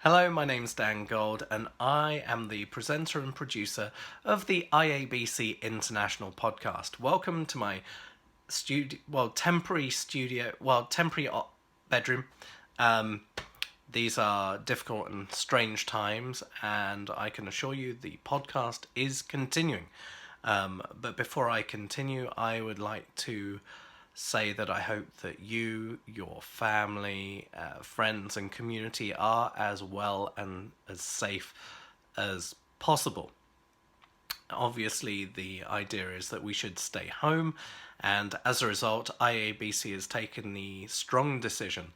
Hello, my name's Dan Gold, and I am the presenter and producer of the IABC International Podcast. Welcome to my temporary bedroom. These are difficult and strange times, and I can assure you the podcast is continuing. But before I continue, I would like to say that I hope that you, your family, friends and community are as well and as safe as possible. Obviously, the idea is that we should stay home, and as a result, IABC has taken the strong decision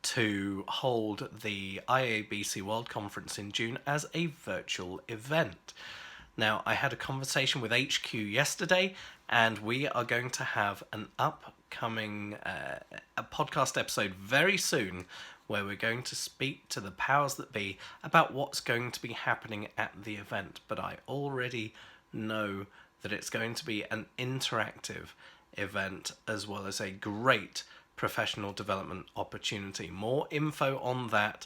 to hold the IABC World Conference in June as a virtual event. Now, I had a conversation with HQ yesterday, and we are going to have an upcoming a podcast episode very soon where we're going to speak to the powers that be about what's going to be happening at the event. But I already know that it's going to be an interactive event as well as a great professional development opportunity. More info on that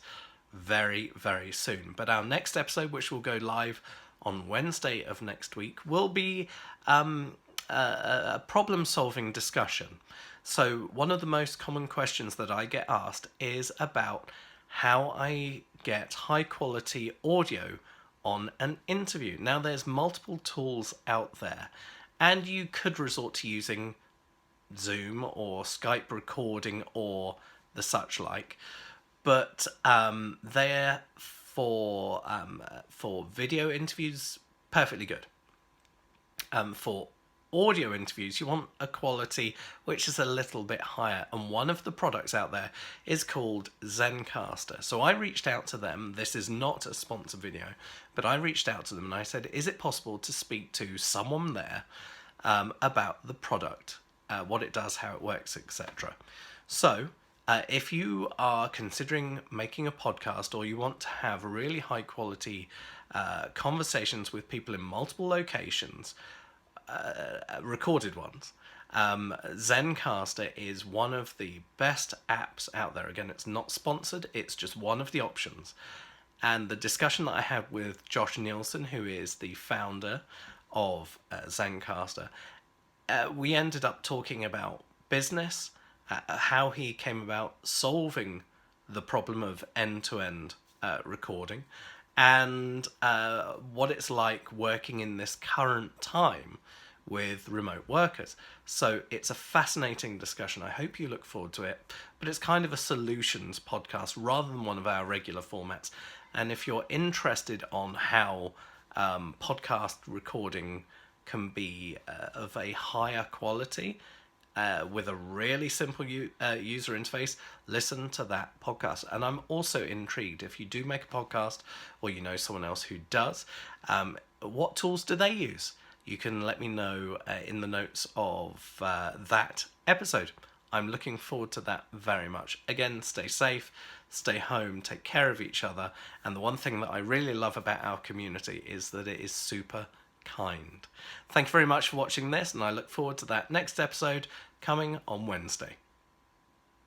very, very soon. But our next episode, which will go live on Wednesday of next week, will be a problem-solving discussion. So one of the most common questions that I get asked is about how I get high-quality audio on an interview. Now, there's multiple tools out there, and you could resort to using Zoom or Skype recording or the such like, but they're for video interviews, perfectly good. For audio interviews, you want a quality which is a little bit higher, and one of the products out there is called ZenCaster. So I reached out to them. This is not a sponsor video, but I reached out to them and I said, is it possible to speak to someone there about the product, what it does, how it works, etc. So if you are considering making a podcast, or you want to have really high quality conversations with people in multiple locations, recorded ones, ZenCaster is one of the best apps out there. Again, it's not sponsored, it's just one of the options. And the discussion that I had with Josh Nielsen, who is the founder of ZenCaster, we ended up talking about business, how he came about solving the problem of end-to-end recording, and what it's like working in this current time with remote workers. So it's a fascinating discussion. I hope you look forward to it, but it's kind of a solutions podcast rather than one of our regular formats. And if you're interested on how podcast recording can be of a higher quality, with a really simple user interface, listen to that podcast. And I'm also intrigued, if you do make a podcast or you know someone else who does, what tools do they use? You can let me know in the notes of that episode. I'm looking forward to that very much. Again, stay safe, stay home, take care of each other. And the one thing that I really love about our community is that it is super kind. Thank you very much for watching this, and I look forward to that next episode coming on Wednesday.